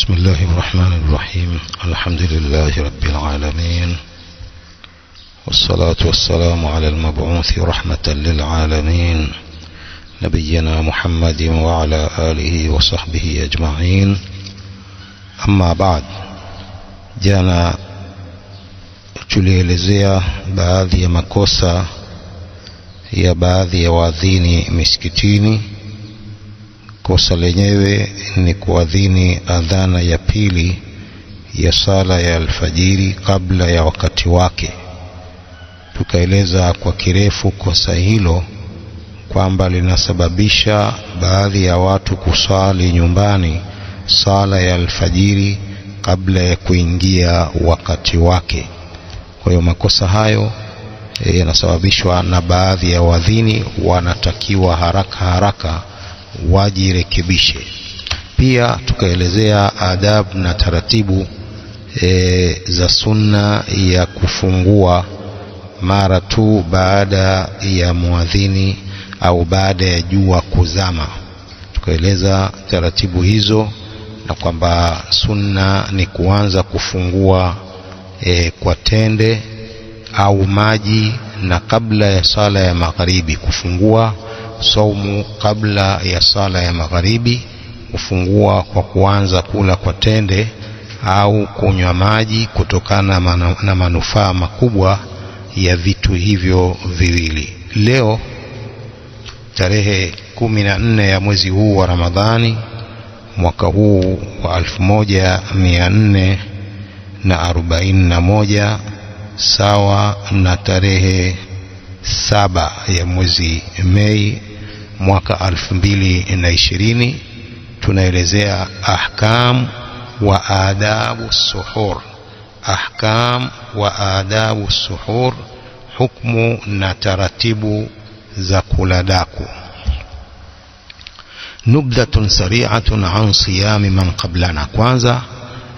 بسم الله الرحمن الرحيم. الحمد لله رب العالمين، والصلاة والسلام على المبعوث رحمة للعالمين نبينا محمد وعلى آله وصحبه أجمعين. أما بعد، jana tulielezea baadhi ya makosa ya baadhi ya waadhini misikitini. Kosa lenyewe ni kuadhini adhana ya pili ya sala ya alfajiri kabla ya wakati wake. Tukaeleza kwa kirefu kosa hilo kwamba linasababisha baadhi ya watu kusali nyumbani sala ya alfajiri kabla ya kuingia wakati wake. Kwa hiyo makosa hayo yanasababishwa na baadhi ya waadhini, wanatakiwa haraka wajirekebishe. Pia tukaelezea adabu na taratibu za sunna ya kufungua mara tu baada ya muadhini au baada ya jua kuzama. Tukaeleza taratibu hizo na kwamba sunna ni kuanza kufungua kwa tende au maji, na kabla ya sala ya magharibi kufungua saumu. Kabla ya sala ya magharibi kufungua kwa kuanza kula kwa tende au kunywa maji, kutokana na manufaa makubwa ya vitu hivyo viwili. Leo tarehe 14 ya mwezi huu wa Ramadhani mwaka huu wa 1441 sawa na tarehe 7 ya mwezi Mei mwaka 2020, tunaelezea ahkam wa adabu suhur. Ahkam wa adabu suhur, hukmu na taratibu za kula daku. Nubdatun sari'atun an siyami man qablana. Kwanza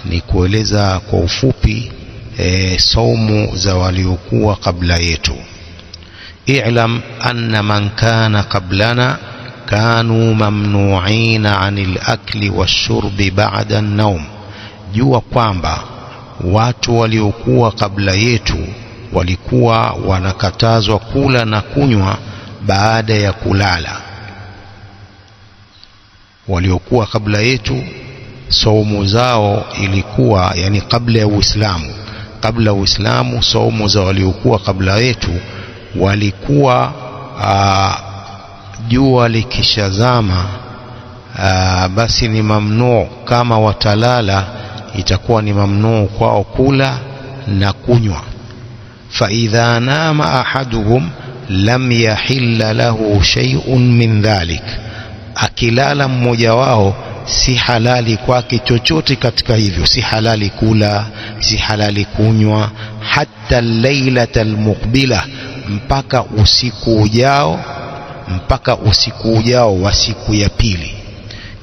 ni kueleza kwa ufupi saumu za waliokuwa kabla yetu. I'lam anna man kana qablana kanu mamnu'ina 'anil akli washurbi ba'da an-nawm. Jua kwamba watu waliokuwa kabla yetu walikuwa wanakatazwa kula na kunywa baada ya kulala. Waliokuwa kabla yetu saumu zao ilikuwa, yani kabla ya Uislamu, kabla ya Uislamu saumu za waliokuwa kabla yetu walikuwa jua likishazama basi ni mamnuu, kama watalala itakuwa ni mamnuu kwao kula na kunywa. Fa idha nama ahaduhum lam yahilla lahu shay'un min dhalik. Akilala mmoja wao si halali kwake chochote katika hivyo, si halali kula, si halali kunywa, hatta lailata almuqbila, mpaka usiku ujao wa siku ya pili.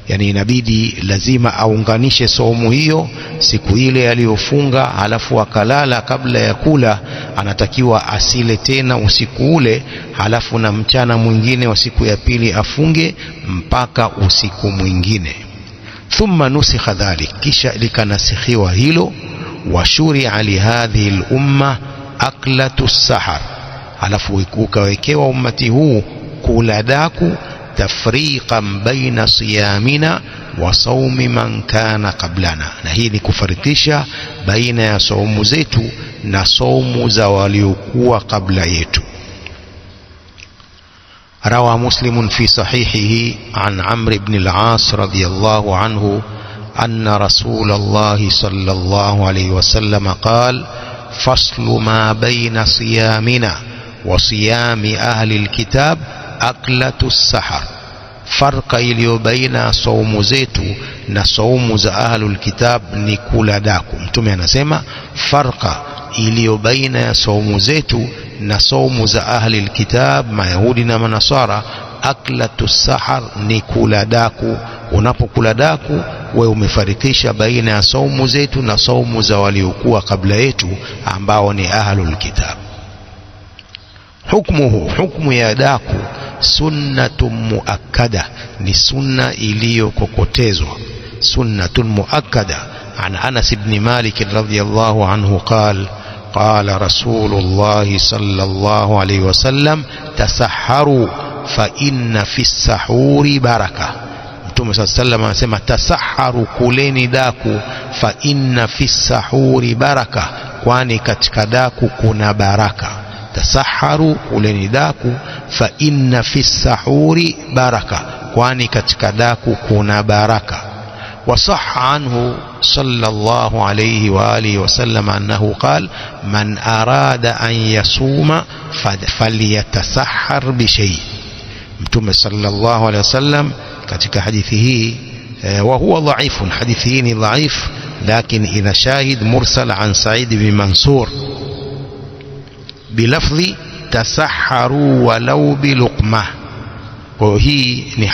Yani inabidi lazima aunganishe saumu hiyo siku ile aliyofunga, halafu akalala kabla ya kula, anatakiwa asile tena usiku ule, halafu na mchana mwingine wa siku ya pili afunge mpaka usiku mwingine. Thumma nusikha dhalik, kisha likanasikhiwa hilo. Wa shuri'a li hadhihi al-umma aklatu sahar, halafu ukawekewa ummati huu kula daku, tafriqan baina siyamina wa saumi man kana qablana. Na hii ni kufarikisha baina ya saumu zetu na saumu za waliokuwa kabla yetu. روى مسلم في صحيحه عن عمرو بن العاص رضي الله عنه أن رسول الله صلى الله عليه وسلم قال: فصل ما بين صيامنا وصيام أهل الكتاب أكلة السحر. فرق iliyo baina saumu zetu na saumu za ahlul kitab ni kula daku. Mtume anasema farqa iliyo baina ya saumu zetu na saumu za ahlul kitab, mayahudi na manasara, aklatu sahar, ni kula daku. Unapokula daku wewe umefarikisha baina ya saumu zetu na saumu za waliokuwa kabla yetu ambao ni ahlul kitab. Hukmu ya daku sunnatun muakkada, ni sunna iliyokokotezwa. سنة مؤكدة. عن أنس بن مالك رضي الله عنه قال قال رسول الله صلى الله عليه وسلم تسحروا فإن في السحور بركة. Mtume صلى الله عليه وسلم anasema tasaharu, kuleni daku, fa inna fi sahuri baraka, kwani katika daku kuna baraka. Tasaharu, kuleni daku, fa inna fi sahuri baraka, kwani katika daku kuna baraka. وصح عنه صلى الله عليه وآله وسلم أنه قال من أراد أن يصوم فليتسحر بشيء. متوم صلى الله عليه وسلم katika hadithi hii وهو ضعيف, hadithi hii ni dhaif, لكن إذا شاهد مرسل عن سعيد بن منصور بلفظ تسحروا ولو بلقمة. وهي ni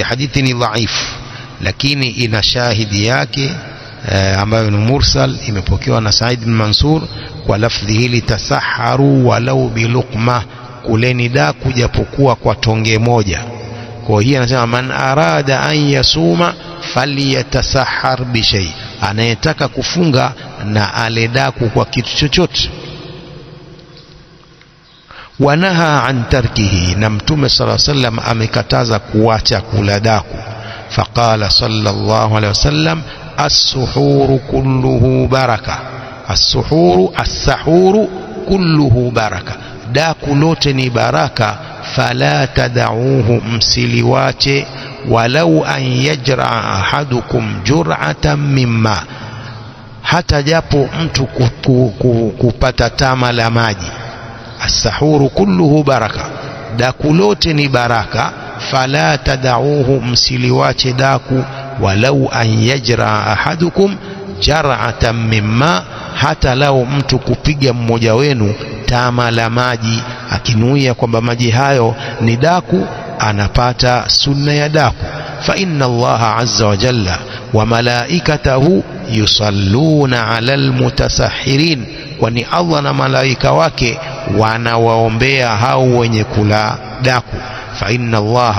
hadithi ni dhaif, lakini ina shahidi yake ambayo ni mursal, imepokewa na Said bin Mansur kwa lafdhi hili tasaharu walau biluqma, kuleni daku japokuwa kwa tonge moja. Kwa hiyo anasema man arada an yasuma falyatasahar bi shay, anayetaka kufunga na ale daku kwa kitu chochote. Wanaha an tarkihi, na Mtume sallallahu alaihi wasallam amekataza kuacha kula daku. فقال صلى الله عليه وسلم السحور كله بركة. السحور كله بركة, daku lote ni baraka. فلا تدعوه, msiliwache. ولو أن يجرع أحدكم جرعة مما, hata japo mtu kupata tama la maji. السحور كله بركة, daku lote ni baraka. فلا تدعوه, msiliwache daku. ولو أن يجرع أحدكم جرعة مما, hata lao mtu kupiga mmoja wenu tama la maji, akinuia kwamba maji hayo ni daku, anapata sunna ya daku. فإن الله عز وجل وملائكته يصلون على المتسحرين, kwani Allah na malaika wake wanawaombea hao wenye kula daku. فإن الله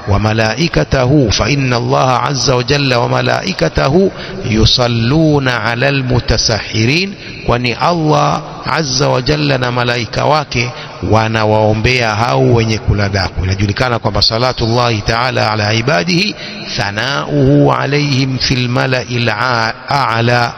وملائكته فإن الله عز وجل وملائكته يصلون على المتسحرين, kwani Allah azza wa jalla na malaika wake wanawaombea hao wenye kula daku. Inajulikana kwamba salatullahi ta'ala ala ibadihi thanauhu alayhim fil mala'il a'la,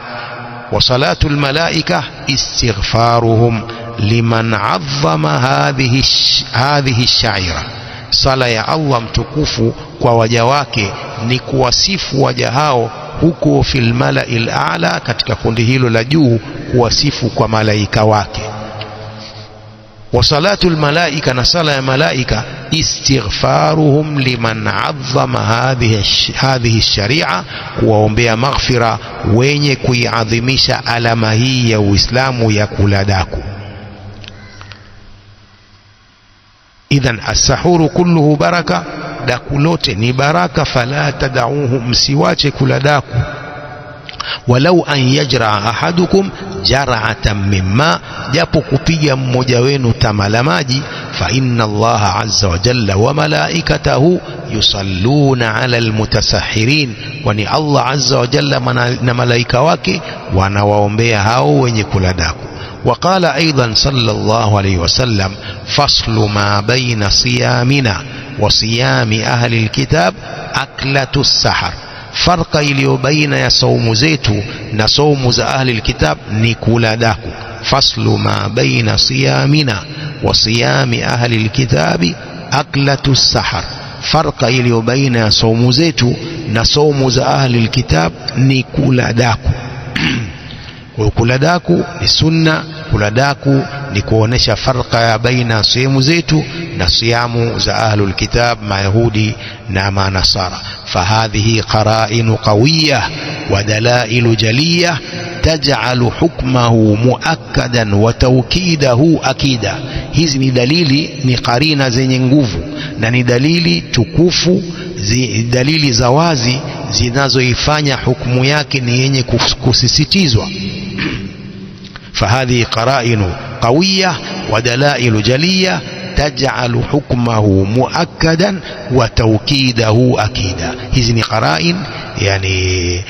wa salatul malaika istighfaruhum liman 'azzama hadhihi ash-sha'ira. Sala ya Allah mtukufu kwa waja wake ni kuwasifu waja hao huko fil mala'il a'la, katika kundi hilo la juu, kuwasifu kwa malaika wake. Wa salatul malaika, na sala ya malaika, istighfaruhum liman 'azzama hadhihi sharia, kuwaombea maghfira wenye kuiadhimisha alama hii ya Uislamu ya kula daku. Idhan as-sahuru kulluhu baraka, daku lote ni baraka. Fala tad'uhu, msiwache kula daku. Walau an yajra ahadukum jar'atan mimma, japo kupiga mmoja wenu tama la maji. Fa inna Allah azza wa jalla wa malaikatahu yusalluna ala almutasahhirin, kwani Allah azza wa jalla na malaika wake wanawaombea hao wenye kula daku. وقال أيضا صلى الله عليه وسلم فصل ما بين صيامنا وصيام أهل الكتاب أكلة السحر, فرق iliyo baina ya saumu zetu na saumu za ahli alkitab ni kula daku. faslu ma baina siyamina wa siyami ahli alkitabi aklatu sahar, farqa iliyo baina ya saumu zetu na saumu za ahli alkitab ni kula daku. Kula daku ni sunna, kula daku ni kuonesha farqa ya baina siyemu zetu na siyamu za ahlul kitab, mayahudi na manasara. Fahadhihi qara'inu qawiyah wa dalailu jaliyah taj'alu hukmahu muakkadan wa tawkidahu akida. Hizi ni dalili, ni qarina zenye nguvu na ni dalili tukufu, dalili za wazi zinazoifanya hukumu yake ni yenye kusisitizwa. فهذه قرائن قوية ودلائل جلية تجعل حكمه مؤكدا وتوكيده أكيدا. hizi ni qarain yani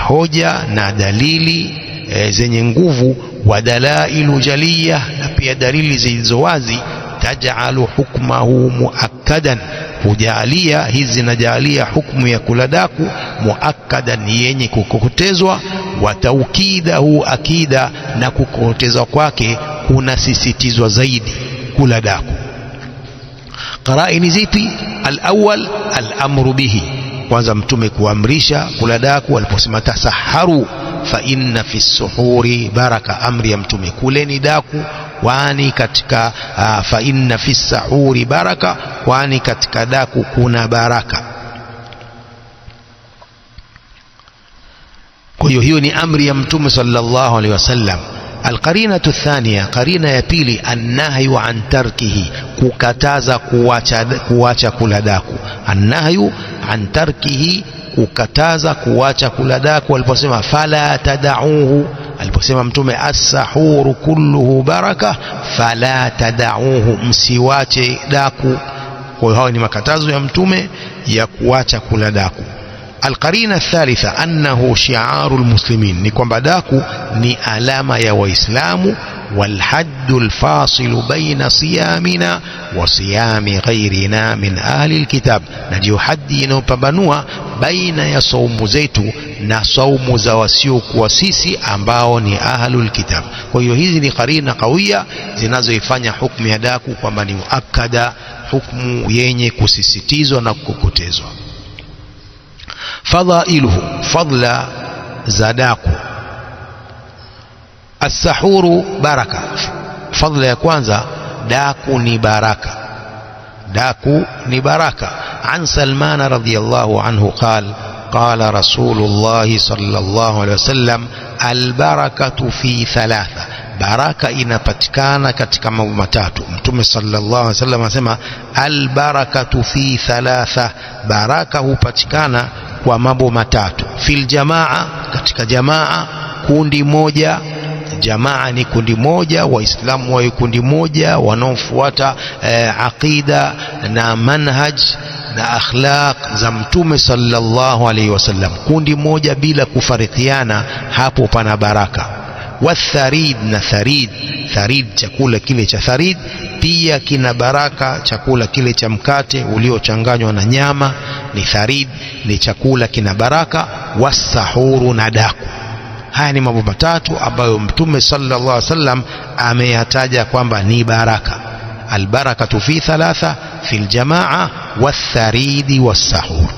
hoja na dalili zenye nguvu, wa dalailu jaliya, na pia dalili zilizo wazi, taj'alu hukmahu muakkadan, hujalia hizi najalia hukumu ya kula daku muakkadan, yenye kukokotezwa, wa taukidahu akida, na kukokotezwa kwake kunasisitizwa zaidi kula daku. Qaraini zipi? Al-awwal al-amru bihi, kwanza mtume kuamrisha kula daku aliposema tasaharu fa inna fi suhuri baraka, amri ya mtume kuleni daku kwani katika fa inna fi sahuri baraka, kwani katika daku kuna baraka. Kwa hiyo ni amri ya mtume sallallahu alaihi wasallam. Alqarinatu thaniya, qarina ya pili, annahyu an tarkihi, kukataza kuacha kula daku. Annahyu an tarkihi, kukataza kuacha kula daku, aliposema fala tadauhu, aliposema mtume as-sahuru kulluhu baraka fala tadauhu, msiwache daku. Kwa hiyo ni makatazo ya mtume ya kuacha kula daku. Alqarina thalitha annahu shi'aru almuslimin, ni kwamba daku ni alama ya Waislamu. Walhaddu alfasilu baina siyamina wa siyami ghairina min ahli alkitab, na ndio hadi inayopambanua baina ya saumu zetu na saumu za wasiokuwa sisi ambao ni ahlul kitab. Kwa hiyo hizi ni qarina qawia zinazoifanya hukumu ya daku kwamba ni muakkada, hukumu yenye kusisitizwa na kukokotezwa. Fadailuhu, fadla za daku. As-sahuru baraka, fadla ya kwanza, daku ni baraka, daku ni baraka. An Salman radhiyallahu anhu qala qala Rasulullah sallallahu alaihi wasallam, albarakatu fi thalatha, baraka inapatikana katika mambo matatu. Mtume sallallahu alaihi wasallam anasema albarakatu fi thalatha, baraka hupatikana kwa mambo matatu. Fil jamaa, katika jamaa, kundi moja. Jamaa ni kundi moja, Waislamu wa kundi moja wanaofuata aqida na manhaj na akhlaq za mtume sallallahu alaihi wasallam, kundi moja bila kufarikiana, hapo pana baraka. Watharid, na tharid, tharid chakula kile cha tharid pia kina baraka. Chakula kile cha mkate uliochanganywa na nyama ni tharid, ni chakula kina baraka. Wasahuru, na daku. Haya ni mambo matatu ambayo mtume sallallahu alaihi wasallam ameyataja kwamba ni baraka. Albarakatu fi thalatha, fi aljamaa, watharidi, wassahur.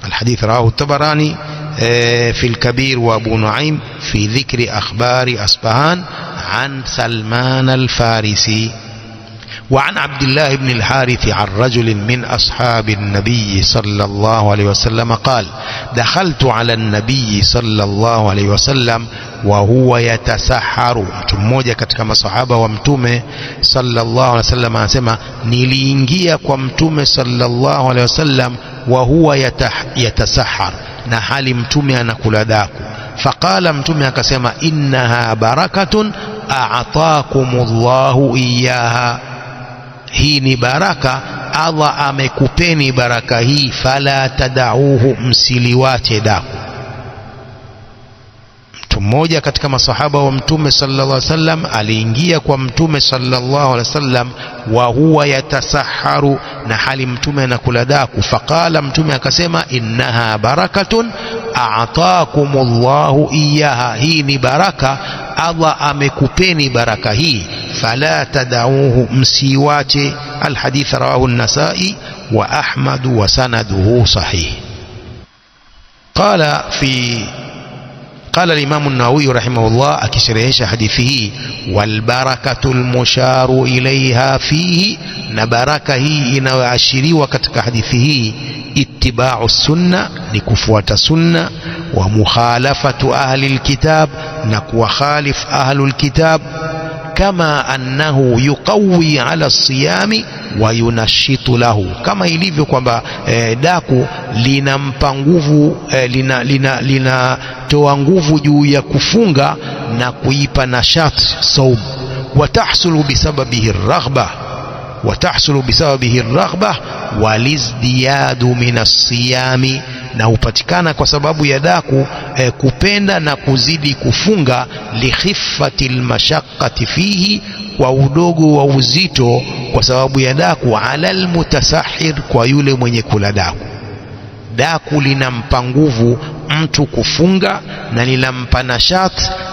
Alhadith rawahu at-Tabarani في الكبير وابو نعيم في ذكر أخبار أصبهان عن سلمان الفارسي. وعن عبد الله بن الحارث عن رجل من أصحاب النبي صلى الله عليه وسلم قال دخلت على النبي صلى الله عليه وسلم وهو يتسحر. mmoja katika masahaba wa mtume sallallahu alaihi wasallam anasema niliingia kwa mtume sallallahu alaihi wasallam wa huwa yatasahar, na hali mtume anakula daku. Faqala, mtume akasema innaha barakatun a'taakumullahu iyaha, hii ni baraka, Allah amekupeni baraka hii, fala tadauhu, msiliwache daku. Mtu mmoja katika masahaba wa mtume sallallahu alaihi wasallam aliingia kwa mtume sallallahu alaihi wasallam wa huwa yatasaharu, na hali mtume anakula daku. Faqala, mtume akasema innaha barakatun a'taakumullahu iyaha, hii ni baraka, Allah amekupeni baraka hii, fala tadauhu, msiwache. Alhadith rawahu an-Nasa'i wa Ahmad wa sanaduhu sahih. قال الإمام النووي رحمه الله akisherehesha hadithi hii, walbarakatul musharu ilaiha fihi, na baraka hii inayoashiriwa katika hadithi hii, ittiba'u sunna, ni kufuata sunna, wa mukhalafatu ahli alkitab, na kuwakhalif ahlul kitab, kama annahu yuqawi ala siyami wa yunashitu lahu, kama ilivyo kwamba daku linampa nguvu, linatoa nguvu juu ya kufunga na kuipa nashat saum. Watahsulu bisababihi raghba walizdiyadu min as-siyami, na hupatikana kwa sababu ya daku kupenda na kuzidi kufunga, likhiffatil mashaqqati fihi, kwa udogo wa uzito kwa sababu ya daku, alal mutasahhir, kwa yule mwenye kula daku. Daku linampa nguvu mtu kufunga na linampa nashat,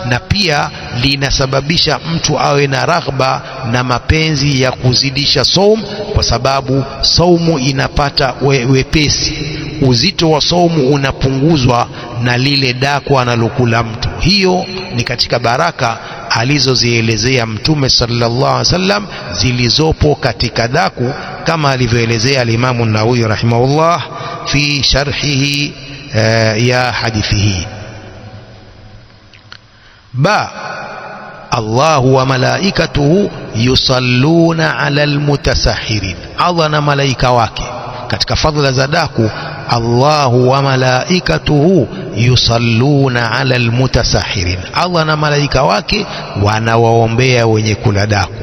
na pia linasababisha mtu awe na raghba na mapenzi ya kuzidisha saum, kwa sababu saumu inapata wepesi. Uzito wa saumu unapunguzwa na lile daku analokula mtu. Hiyo ni katika baraka alizozielezea Mtume sallallahu alaihi wasallam zilizopo katika daku, kama alivyoelezea al-Imam an-Nawawi rahimahullah fi sharhihi ya hadithihi. Allahu wa malaikatuhu yusalluna ala almutasahhirin. Allah na malaika wake, katika fadhila za daku, Allahu wa malaikatuhu yusalluna ala almutasahhirin, Allah na malaika wake wanawaombea wenye kula daku.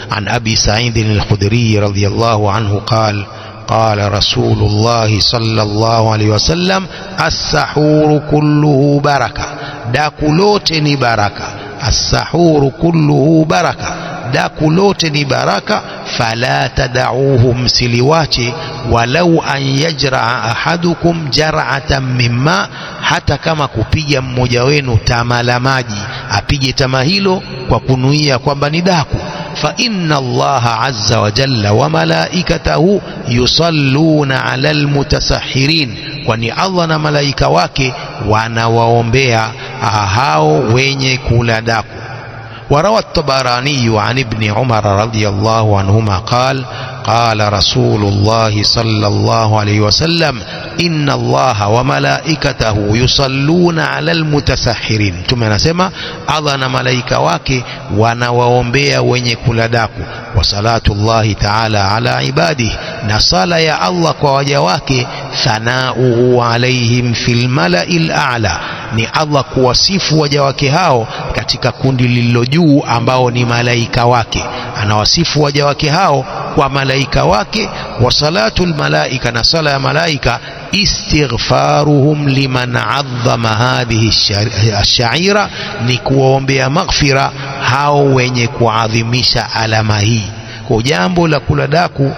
An Abi Sa'id al-Khudri radhiyallahu anhu qala قال رسول الله صلى الله عليه وسلم السحور كله بركة. daku lote ni baraka. السحور كله بركة, daku lote ni baraka. فلا تدعوه, msiliwache. ولو أن يجرع أحدكم جرعة مما, hata kama kupiga mmoja wenu tama la maji, apige tama hilo kwa kunuia kwamba ni daku. فإن الله عز وجل وملائكته يصلون على المتسحرين, kwani Allah na malaika wake wanawaombea hao wenye kula daku. وروى الطبراني عن ابن عمر رضي الله عنهما قال قال رسول الله صلى الله عليه وسلم إن الله وملائكته يصلون على المتسحرين. ثم نسمع الله na malaika wake wanawaombea wenye kula daku. وصلاة الله تعالى على عباده, na sala ya Allah kwa waja wake. ثناؤه عليهم في الملأ الأعلى, ni Allah kuwasifu waja wake hao katika kundi lililo juu ambao ni malaika wake. Anawasifu waja wake hao kwa malaika wake. Wa salatul malaika, na sala ya malaika. Istighfaruhum liman azzama hadhihi ash-sha'ira, ni kuwaombea maghfira hao wenye kuadhimisha alama hii. Kwa jambo la kula daku,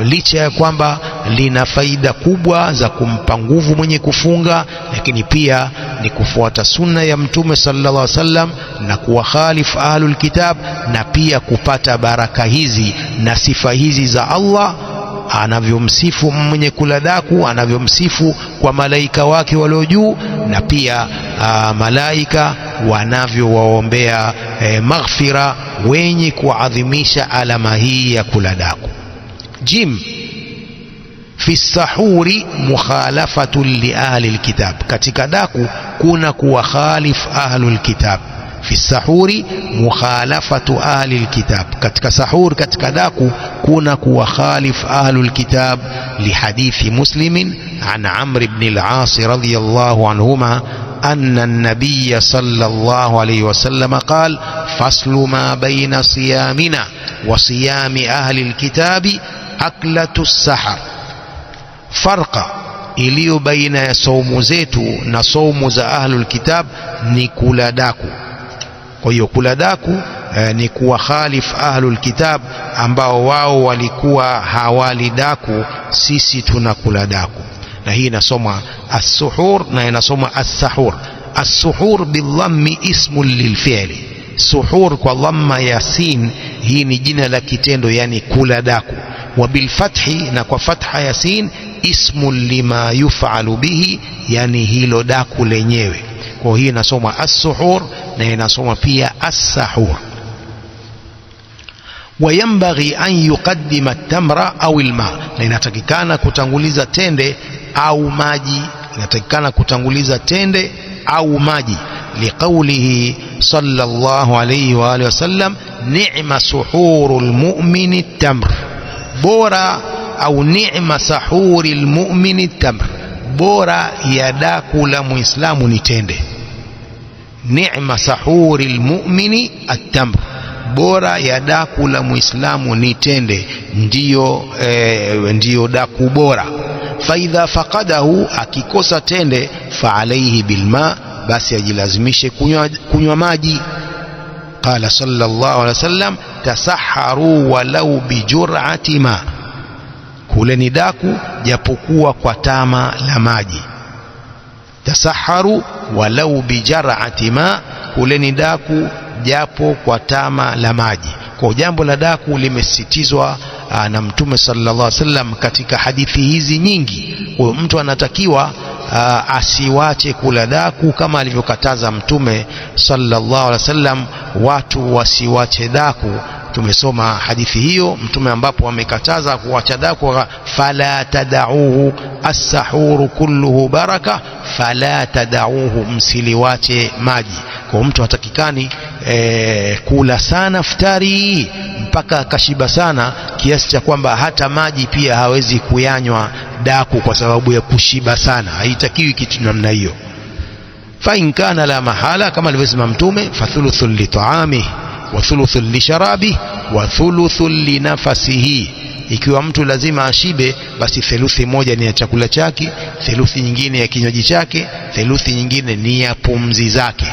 licha ya kwamba lina faida kubwa za kumpa nguvu mwenye kufunga, lakini pia ni kufuata sunna ya Mtume sallallahu alaihi wasallam na kuwakhalif ahlul kitab, na pia kupata baraka hizi na sifa hizi za Allah anavyomsifu mwenye kula daku, anavyomsifu kwa malaika wake walio juu, na pia malaika wanavyowaombea maghfira wenye kuadhimisha alama hii ya kula daku. Jim, fi sahuri mukhalafatu li ahli alkitab, katika daku kuna kuwakhalif ahlul kitab. fi sahuri mukhalafatu ahli alkitab, katika sahur, katika daku kuna kuwakhalif ahlul kitab. Lihadithi Muslimin an Amr ibn al-As radiyallahu anhuma أن النبي صلى الله عليه وسلم قال فصل ما بين صيامنا وصيام أهل الكتاب أكلة السحر. فرق iliyo baina ya saumu zetu na saumu za ahlul kitab ni kula daku. Kwa hiyo kula daku ni kuwakhalif ahlul kitab ambao wao walikuwa hawali daku, sisi tunakula daku. Na hii inasoma as-suhur na inasoma as-sahur. As-suhur bil-dhammi ismun lil-fi'li, suhur kwa dhamma ya sin, hii ni jina la kitendo, yani kula daku. Wa bil-fathi, na kwa fatha ya sin, ismun lima yuf'alu bihi, yani hilo daku lenyewe. Kwa hii inasoma as-suhur na inasoma pia as-sahur. Wayambaghi an yuqaddima at-tamra au al-ma, na inatakikana kutanguliza tende au maji, inatakikana kutanguliza tende au maji. Liqaulihi sallallahu alayhi wa alihi wasallam ni'ma suhurul mu'mini at-tamr, bora au ni'ma sahuril mu'mini at-tamr, bora ya daku la muislamu ni tende. Ni'ma sahuril mu'mini at-tamr, bora ya daku la muislamu ni tende, ndiyo daku bora. faidha faqadahu, akikosa tende, fa alayhi bilma, basi ajilazimishe kunywa maji. Qala sallallahu alaihi wasallam tasaharu walau bijur'ati ma, kuleni daku japokuwa kwa tama la maji. Tasaharu walau bijar'ati ma, kuleni daku japo kwa tama la maji. Kwa jambo la daku limesisitizwa na Mtume sallallahu alaihi wasallam katika hadithi hizi nyingi. Kwa mtu anatakiwa asiwache kula daku kama alivyokataza Mtume sallallahu alaihi wasallam watu wasiwache daku. Tumesoma hadithi hiyo Mtume ambapo amekataza kuacha daku, fala tadauhu as-sahuru kulluhu baraka fala tadauhu, msiliwache maji. Kwa mtu hatakikani kula sana futari mpaka akashiba sana kiasi cha kwamba hata maji pia hawezi kuyanywa daku kwa sababu ya kushiba sana. Haitakiwi kitu namna hiyo. Fa in kana la mahala, kama alivyosema Mtume, fa thuluthun li ta'ami wa thuluthun li sharabi wa thuluthun li nafasihi. Ikiwa mtu lazima ashibe, basi theluthi moja ni ya chakula chake, theluthi nyingine ya kinywaji chake, theluthi nyingine ni ya pumzi zake.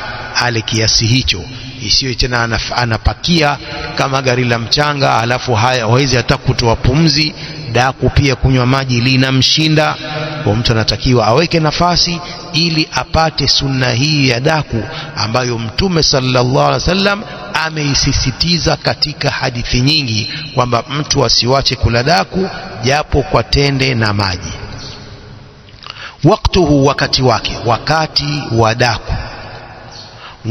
Ale kiasi hicho, isiyo tena anapakia kama gari la mchanga alafu hawezi hata kutoa pumzi. Daku pia kunywa maji linamshinda. Kwa mtu anatakiwa aweke nafasi ili apate sunna hii ya daku ambayo Mtume sallallahu alaihi wasallam ameisisitiza katika hadithi nyingi kwamba mtu asiwache kula daku japo kwa tende na maji. Waktuhu, wakati wake, wakati wa daku.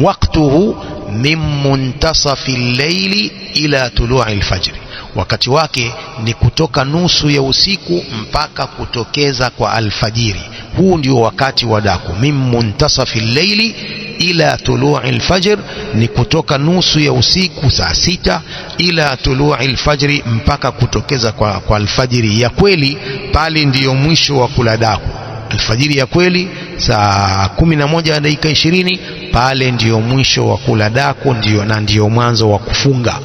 Waktuhu min muntasafi al-layli ila tulu'i al-fajr, wakati wake ni kutoka nusu ya usiku mpaka kutokeza kwa alfajiri. Huu ndio wakati wa daku. Min muntasafi al-layli ila tulu'i al-fajr, ni kutoka nusu ya usiku saa 6 ila tulu'i al-fajr, mpaka kutokeza kwa alfajiri ya kweli. Pale ndiyo mwisho wa kula daku. Alfajiri ya kweli saa 11:20, pale ndiyo mwisho wa kula daku, ndiyo mwanzo wa kufunga.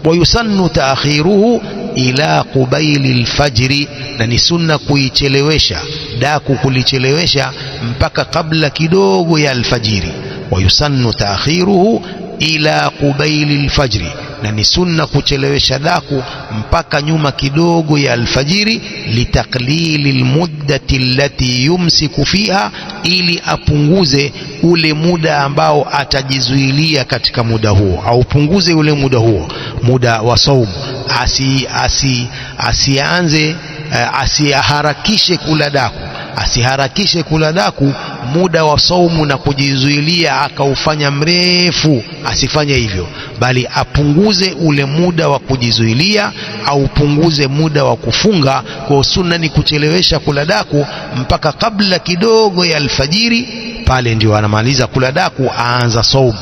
Wa yusannu taakhiruhu ila qubaili alfajri, na ni sunna kuichelewesha daku, kulichelewesha mpaka kabla kidogo ya alfajiri. Wa yusannu taakhiruhu ila qubaili alfajri, na ni sunna kuchelewesha daku mpaka nyuma kidogo ya alfajiri. Litaklili almuddati allati yumsiku fiha, ili apunguze ule muda ambao atajizuilia katika muda huo, au punguze ule muda huo, muda wa saumu. Asianze asiharakishe kula daku, asiharakishe kula daku muda wa saumu na kujizuilia akaufanya mrefu. Asifanye hivyo, bali apunguze ule muda wa kujizuilia au punguze muda wa kufunga. Kwa sunna ni kuchelewesha kula daku mpaka kabla kidogo ya alfajiri, pale ndio anamaliza kula daku, aanza saumu.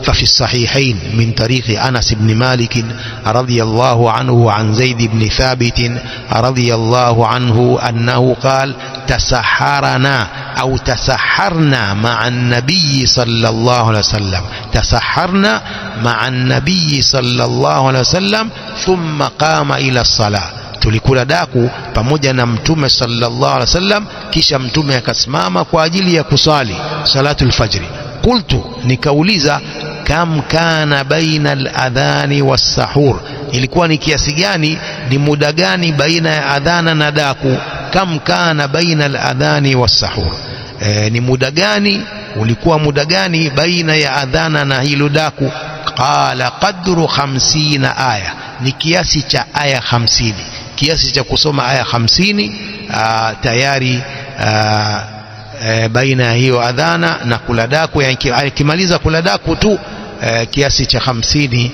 ففي الصحيحين من طريق أنس بن مالك رضي الله عنه عن زيد بن ثابت رضي الله عنه أنه قال تسحرنا أو تسحرنا مع النبي صلى الله عليه وسلم، تسحرنا مع النبي صلى الله عليه وسلم ثم قام إلى الصلاة. Tulikula daku pamoja na Mtume sallallahu alaihi wasallam, kisha Mtume akasimama kwa ajili ya kusali salatul fajri. Qultu, nikauliza, kam kana baina al-adhani was-sahur, ilikuwa ni kiasi gani, ni muda gani baina ya adhana na daku? Kam kana baina al-adhani was-sahur, ni muda gani, ulikuwa muda gani baina ya adhana na hilo daku? Qala qadru 50 aya, ni kiasi cha aya 50, kiasi cha kusoma aya 50 tayari baina ya hiyo adhana na kula daku. Akimaliza kula daku tu kiasi cha 50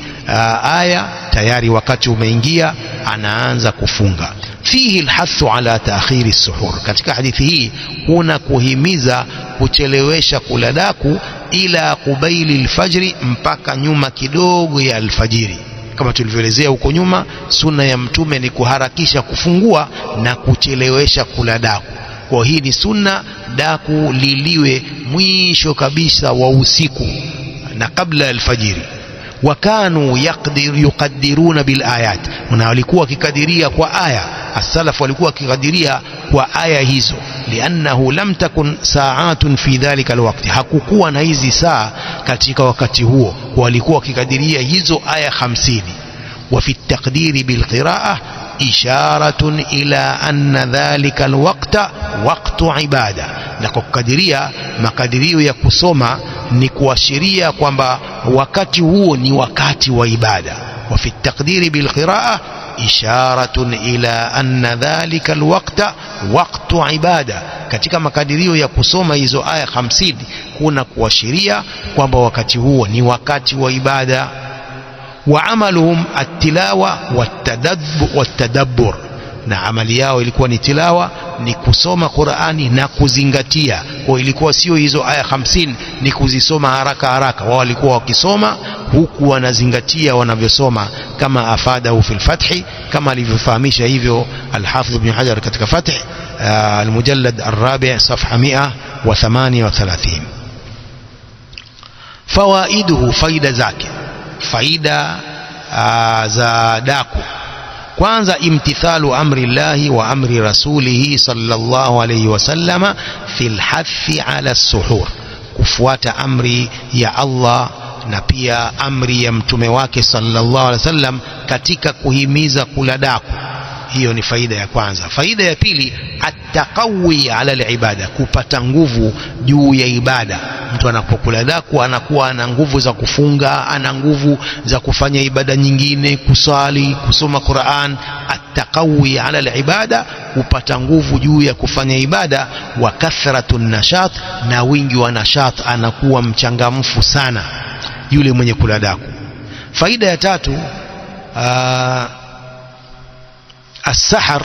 aya tayari wakati umeingia, anaanza kufunga. Fihi alhathu ala ta'khiri as-suhur, katika hadithi hii kuna kuhimiza kuchelewesha kula daku ila qubaili al-fajri, mpaka nyuma kidogo ya alfajiri. Kama tulivyoelezea huko nyuma, sunna ya Mtume ni kuharakisha kufungua na kuchelewesha kula daku. Kwa hii ni sunna daku liliwe mwisho kabisa wa usiku na kabla alfajiri. Wakanu yuqaddiruna bil ayat, na walikuwa wakikadiria kwa aya. As-salaf walikuwa wakikadiria kwa aya hizo, liannahu lam takun sa'atun fi dhalika alwaqti, hakukuwa na hizi saa katika wakati huo, walikuwa wakikadiria hizo aya 50. Wa fi at-taqdiri bil qira'ah isharatun ila anna dhalika alwaqta waqtu ibada, na kwa kukadiria makadirio ya kusoma ni kuashiria kwamba wakati huo ni wakati wa ibada. Wa fi at-taqdiri bil qira'ah isharatun ila anna dhalika alwaqta waqtu ibada, katika makadirio ya kusoma hizo aya 50 kuna kuashiria kwamba wakati huo ni wakati wa ibada. Wa amaluhum at-tilawa wat-tadabbur, na amali yao ilikuwa ni tilawa, ni kusoma Qur'ani na kuzingatia. Kwa ilikuwa sio hizo aya 50 ni kuzisoma haraka haraka, wao walikuwa wakisoma huku wanazingatia wanavyosoma, kama afadahu fil fathi, kama alivyofahamisha hivyo al-Hafidh Ibn Hajar katika Fath al-Mujallad al-Rabi' safha 138. Fawaiduhu, faida zake, faida za daku. Kwanza, imtithalu amri llahi wa amri rasulihi sallallahu alayhi wasallama fil hathi ala suhur, kufuata amri ya Allah na pia amri ya mtume wake sallallahu alayhi wasallam katika kuhimiza kula daku. Hiyo ni faida ya kwanza. Faida ya pili, at-taqawi ala al-ibada, kupata nguvu juu ya ibada. Mtu anapokula daku anakuwa ana nguvu za kufunga, ana nguvu za kufanya ibada nyingine, kusali, kusoma Qur'an. At-taqawi ala al-ibada, kupata nguvu juu ya kufanya ibada. Wa kathratu nashat, na wingi wa nashat, anakuwa mchangamfu sana yule mwenye kula daku. Faida ya tatu, as-sahar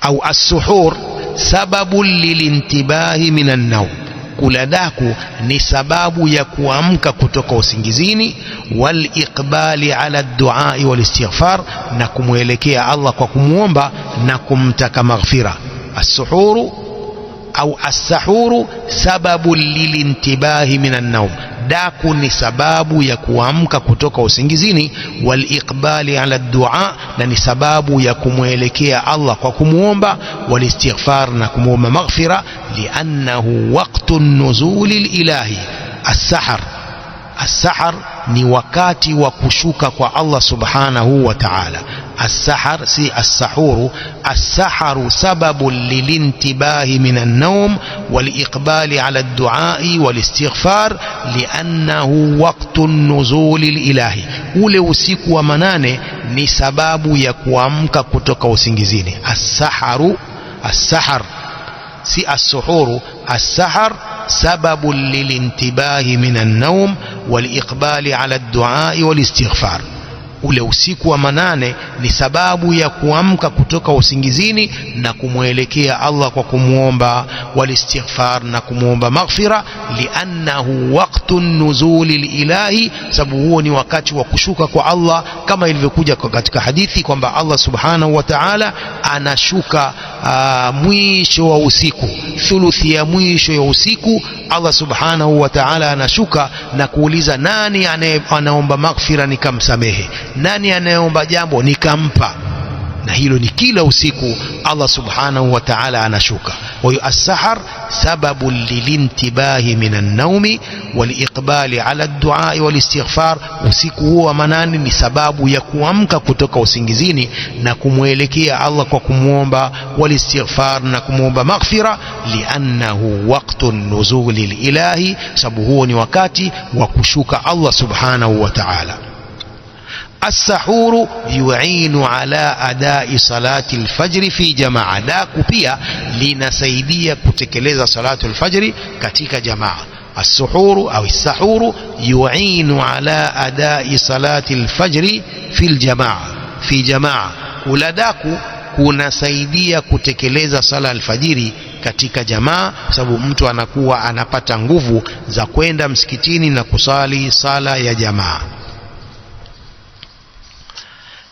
au as-suhur sababu lilintibahi minan nawm, kula daku ni sababu ya kuamka kutoka usingizini. Wal iqbali ala ad-du'a wal istighfar, na kumwelekea Allah kwa kumuomba na kumtaka maghfira. As-suhuru au as-sahuru sababu lilintibahi minan nawm, daku ni sababu ya kuamka kutoka usingizini. Wal iqbali ala dua, na ni sababu ya kumwelekea Allah kwa kumuomba. Wal istighfar, na kumuomba maghfira. Liannahu waqtu nuzuli ilahi. As-sahar, as-sahar ni wakati wa kushuka kwa Allah subhanahu wa ta'ala. As-sahar si as-sahuru. As-saharu sababu lilintibahi minan nawm wal iqbali ala ad-du'a wal istighfar, liannahu waqtu nuzuli ilahi. Ule usiku wa manane ni sababu ya kuamka kutoka usingizini. As-saharu, as-sahar si as-suhuru. As-sahar sababu lilintibahi minan nawm wal iqbali ala ad-du'a wal istighfar. Ule usiku wa manane ni sababu ya kuamka kutoka usingizini na kumwelekea Allah kwa kumuomba, wal istighfar, na kumuomba maghfira. Liannahu waqtu nuzuli ilahi, sababu huo ni wakati wa kushuka kwa Allah, kama ilivyokuja katika hadithi kwamba Allah subhanahu wa ta'ala anashuka mwisho wa usiku, thuluthi ya mwisho ya usiku. Allah subhanahu wa ta'ala anashuka na kuuliza, nani anaomba maghfira nikamsamehe, nani anayeomba jambo nikampa. Na hilo ni kila usiku Allah subhanahu wa ta'ala anashuka. Wa as-sahar sababu lilintibahi minan nawmi wal iqbali ala ad-du'a wal istighfar. Usiku huo wa manane ni sababu ya kuamka kutoka usingizini na kumwelekea Allah kwa kumuomba, wal istighfar, na kumuomba maghfira. Liannahu waqtu nuzuli ilahi, sababu huo ni wakati wa kushuka Allah subhanahu wa ta'ala. As-sahuru yu'inu ala adai salati al-fajr fi jamaa, daku pia linasaidia kutekeleza salatu al-fajr katika jamaa. As-suhuru au as-sahuru yu'inu ala adai salati al-fajr fi jamaa, kula daku kunasaidia kutekeleza sala al-fajiri katika jamaa, kwa sababu mtu anakuwa anapata nguvu za kwenda msikitini na kusali sala ya jamaa.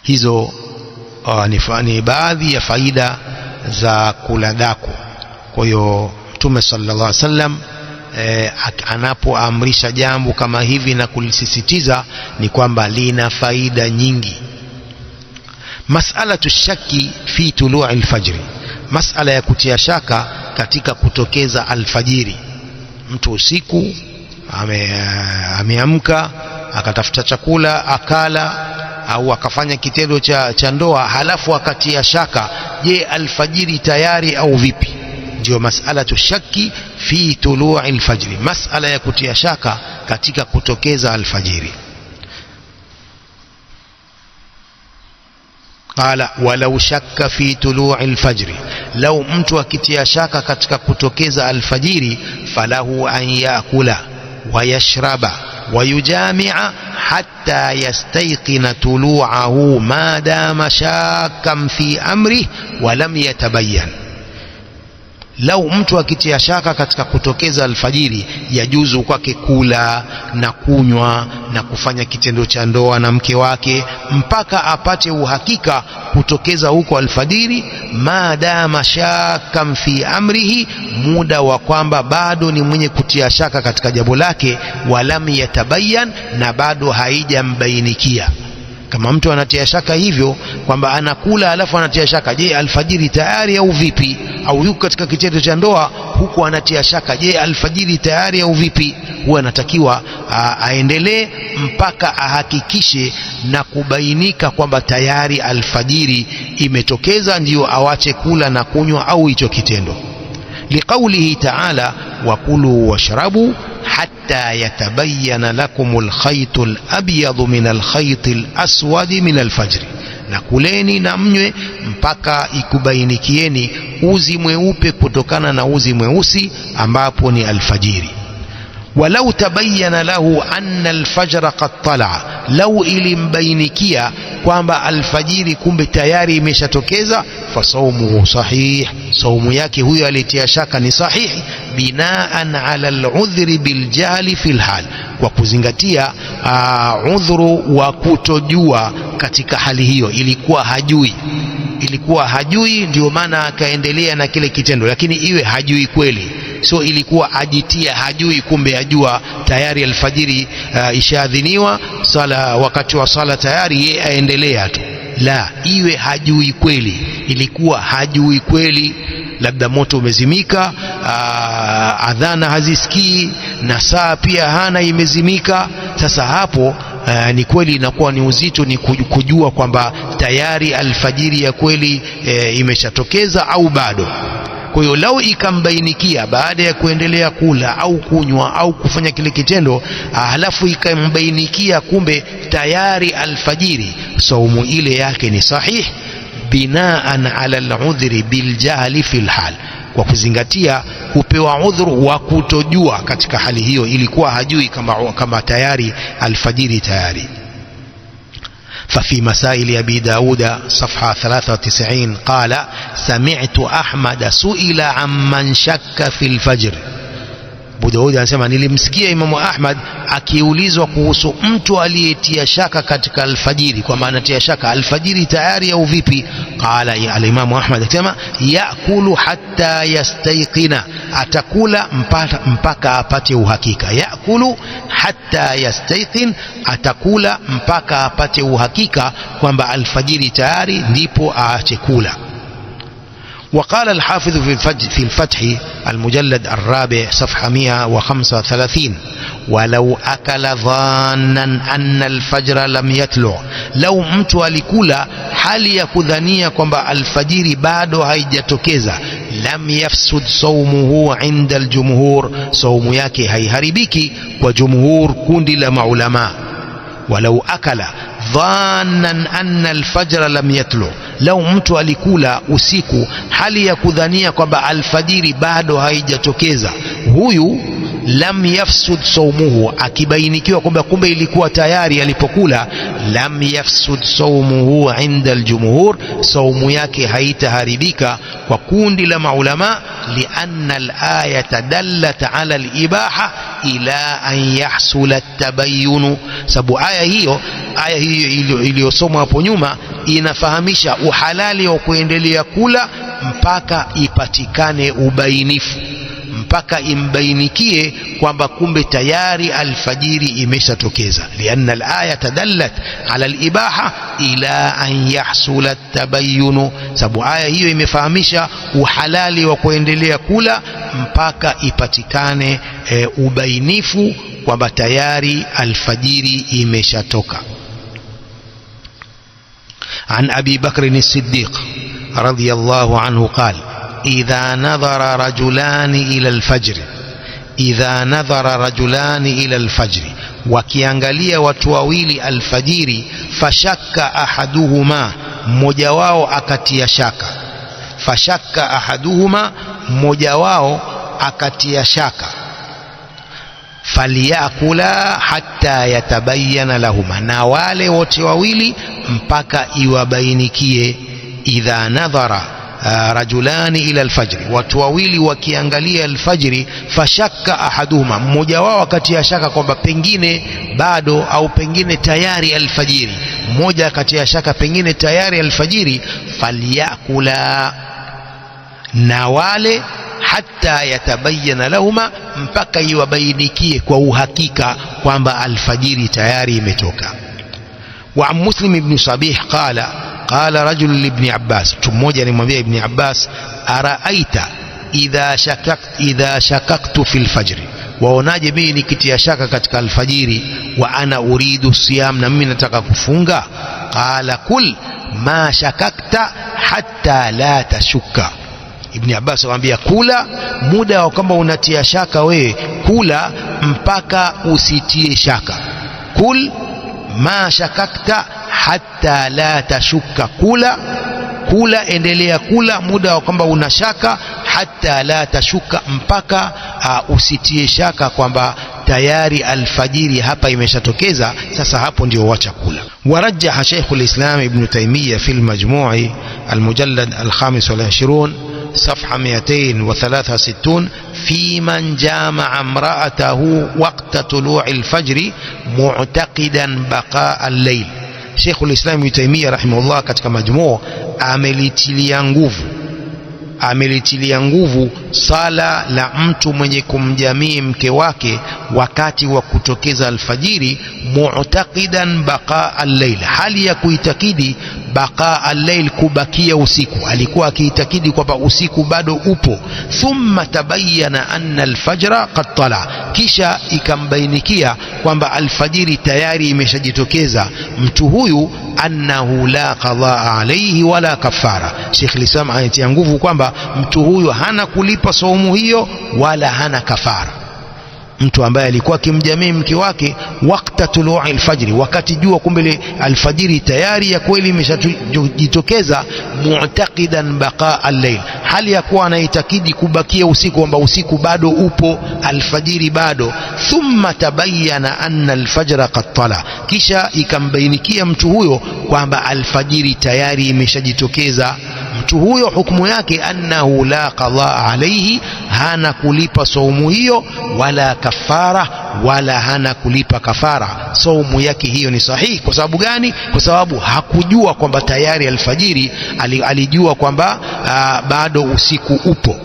Hizo ni baadhi ya faida za kula daku. Kwa hiyo Mtume sallallahu alaihi wasallam anapoamrisha jambo kama hivi na kulisisitiza, ni kwamba lina faida nyingi. Mas'alatu shaki fi tulu'i al-fajr, mas'ala ya kutia shaka katika kutokeza alfajiri. Mtu usiku ameamka akatafuta chakula akala au akafanya kitendo cha ndoa, halafu akatia shaka, je, alfajiri tayari au vipi? Ndio mas'alatu shaki fi tulu'i al-fajr, mas'ala ya kutia shaka katika kutokeza alfajiri. Qala walau shakka fi tulu'i al-fajr, lau mtu akitia shaka katika kutokeza alfajiri, falahu an yaakula wa yashraba wa yujami'a hatta yastayqina tulu'ahu ma dama shakkan fi amri wa lam yatabayyan. Lau mtu akitia shaka katika kutokeza alfajiri, yajuzu kwake kula na kunywa na kufanya kitendo cha ndoa na mke wake mpaka apate uhakika kutokeza huko alfajiri, maadama shakkan fi amrihi, muda wa kwamba bado ni mwenye kutia shaka katika jambo lake, walam yatabayyan, na bado haijambainikia. Kama mtu anatia shaka hivyo kwamba anakula alafu anatia shaka, je, alfajiri tayari au vipi? Au yuko katika kitendo cha ndoa huku anatia shaka, je, alfajiri tayari au vipi? Huwa anatakiwa aendelee mpaka ahakikishe na kubainika kwamba tayari alfajiri imetokeza, ndiyo awache kula na kunywa au hicho kitendo. Liqaulihi ta'ala, wakulu washrabu hatta yatabayyana lakumul khaytul abyadu minal khaytil aswadi minal fajri, na kuleni na mnywe mpaka ikubainikieni uzi mweupe kutokana na uzi mweusi ambapo ni alfajiri. Walau tabayyana lahu anna alfajra qad tala'a, lau ilimbainikia kwamba alfajiri kumbe tayari imeshatokeza, fasawmuhu sahih, saumu yake huyo aliyetia shaka ni sahihi, binaan ala aludhri biljahli fil hal, kwa kuzingatia udhuru wa kutojua katika hali hiyo. Ilikuwa hajui ndio maana akaendelea na kile kitendo, lakini iwe hajui kweli, so ilikuwa ajitia hajui, kumbe ajua tayari alfajiri ishaadhiniwa, sala wakati wa sala tayari, yeye aendelea tu. La, iwe hajui kweli. Ilikuwa hajui kweli, labda moto umezimika, adhana hazisikii na saa pia hana, imezimika. Sasa hapo ni kweli inakuwa ni uzito, ni kujua kwamba tayari alfajiri ya kweli imeshatokeza au bado. Kwa hiyo lau ikambainikia baada ya kuendelea kula au kunywa au kufanya kile kitendo, halafu ikambainikia kumbe tayari alfajiri, saumu ile yake ni sahih, binaan ala aludhri biljahli fil hal, kwa kuzingatia kupewa udhuru wa kutojua katika hali hiyo. Ilikuwa hajui kama tayari alfajiri tayari. ففي مسائل أبي داود صفحة 93 قال سمعت أحمد سئل عمن شك في الفجر. Abu Daud anasema nilimsikia Imamu Ahmad akiulizwa kuhusu mtu aliyetia shaka katika alfajiri, kwa maana tia shaka alfajiri tayari au vipi. Qala al-Imamu Ahmad akasema yakulu hatta yastayqina, atakula mpaka apate uhakika. Yakulu hatta yastayqin, atakula mpaka apate uhakika kwamba alfajiri tayari, ndipo aache kula. وقال الحافظ في الفتح المجلد الرابع صفحة 135 ولو أكل ظانا أن الفجر لم يطلع، لو mtu alikula hali ya kudhania kwamba alfajiri bado haijatokeza, lam yafsud sawmuhu inda aljumhur, saumu yake haiharibiki kwa jumhur, kundi la maulama. Walau akala dhannan anna alfajra lam yatlu, lau mtu alikula usiku hali ya kudhania kwamba alfajiri bado haijatokeza, huyu lam yafsud sawmuhu, akibainikiwa kwamba kumbe ilikuwa tayari alipokula, lam yafsud sawmuhu inda aljumhur, saumu yake haitaharibika kwa kundi la maulama, lianna alayata dallat ala alibaha ila an yahsula at-tabayyun, sababu aya hiyo iliyosomwa hapo nyuma inafahamisha uhalali wa kuendelea kula mpaka ipatikane ubainifu, mpaka imbainikie kwamba kumbe tayari alfajiri imeshatokeza. Lianna alaya tadallat ala alibaha ila an yahsula tabayyunu, sababu aya hiyo imefahamisha uhalali wa kuendelea kula mpaka ipatikane ubainifu kwamba tayari alfajiri imeshatoka. An Abi Bakr as-Siddiq radiyallahu anhu qala idha nadhara rajulani ila al-fajr, idha nadhara rajulani ila al-fajr, wakiangalia watu wawili alfajiri, fashakka ahaduhuma, mmoja wao akatia shaka, fashakka ahaduhuma, mmoja wao akatia shaka, faliyakula hatta yatabayyana lahuma, na wale wote wawili mpaka iwabainikie. Idha nadhara rajulani ila alfajri, watu wawili wakiangalia alfajri, fashakka ahaduhuma, mmoja wao akatia shaka kwamba pengine bado au pengine tayari alfajiri, mmoja akatia shaka pengine tayari alfajiri, faliyakula, na wale hatta yatabayyana lahuma, mpaka iwabainikie kwa uhakika kwamba alfajiri tayari imetoka. Wa Muslim ibn Sabih qala qala rajul ibn Abbas, mmoja alimwambia Ibn Abbas, araaita idha shakaktu fil fajri, waonaje mimi nikitia shaka katika alfajiri, wa ana uridu siyam, na mimi nataka kufunga. Qala kul ma shakakta hatta la tashukka, Ibn Abbas anamwambia kula muda wa kwamba unatia shaka wewe, kula mpaka usitie shaka. Kul ma shakakta hatta la tashukka, kula endelea kula muda wa kwamba unashaka, hatta la tashukka, mpaka usitie shaka kwamba tayari alfajiri hapa imeshatokeza, sasa hapo ndio wacha kula. Warajjaha Sheikh al-Islam Ibn Taymiyyah fi al-Majmu' al-Mujallad al-25 صفحة 263 في من جامع امرأته وقت طلوع الفجر معتقدا بقاء الليل. Sheikh al-Islam Ibn Taymiyyah rahimahullah katika Majmu' amelitilia nguvu sala la mtu mwenye kumjamii mke wake wakati wa kutokeza alfajiri, mu'taqidan baqa al-layl, hali ya kuitakidi baqa al-layl, kubakia usiku. Alikuwa akiitakidi kwamba usiku bado upo. Thumma tabayyana anna al-fajra qad tala, kisha ikambainikia kwamba alfajiri tayari imeshajitokeza. Mtu huyu annahu la qadhaa alayhi wala kafara. Sheikh al-Islam anatia nguvu kwamba mtu huyu hana kulipa saumu hiyo wala hana kafara. Mtu ambaye alikuwa akimjamii mke wake wakati tulu'i alfajiri, wakati jua kumbe alfajiri tayari ya kweli imeshajitokeza, mu'taqidan baqa al-layl, hali ya kuwa anaitakidi kubakia usiku, kwamba usiku bado upo, alfajiri bado. Thumma tabayyana anna alfajra qad tala, kisha ikambainikia mtu huyo kwamba alfajiri tayari imeshajitokeza. Mtu huyo hukumu yake annahu la qadhaa alayhi, hana kulipa saumu hiyo, wala kafara, wala hana kulipa kafara. Saumu yake hiyo ni sahihi. Kwa sababu gani? Kwa sababu hakujua kwamba tayari alfajiri, alijua kwamba bado usiku upo.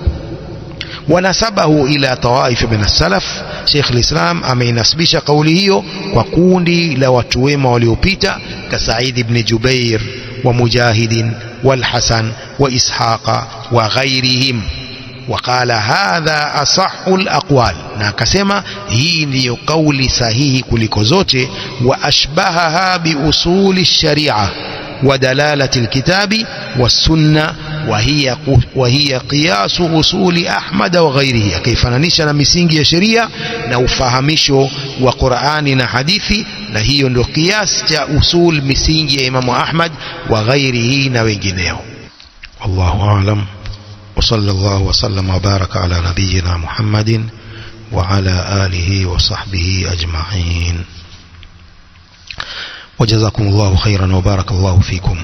Wanasabahu ila tawaif min as-salaf, Sheikh al-Islam ameinasibisha kauli hiyo kwa kundi la watu wema waliopita, ka Sa'id ibn Jubair wa Mujahid والحسن وإسحاق وغيرهم. وقال هذا أصح الأقوال, na akasema hii ndiyo kauli sahihi kuliko zote. وأشبهها بأصول الشريعة ودلالة الكتاب والسنة وهي قياس أصول أحمد وغيره, akifananisha na misingi ya sheria na ufahamisho wa Qur'ani na hadithi, na hiyo ndio kiasi cha usul, misingi ya Imamu Ahmad wa ghairihi na wengineo. Wallahu a'lam, wa sallallahu wa sallam wa baraka ala nabiyyina Muhammadin wa ala alihi wa sahbihi ajma'in. Wa jazakumullahu khairan wa barakallahu fikum.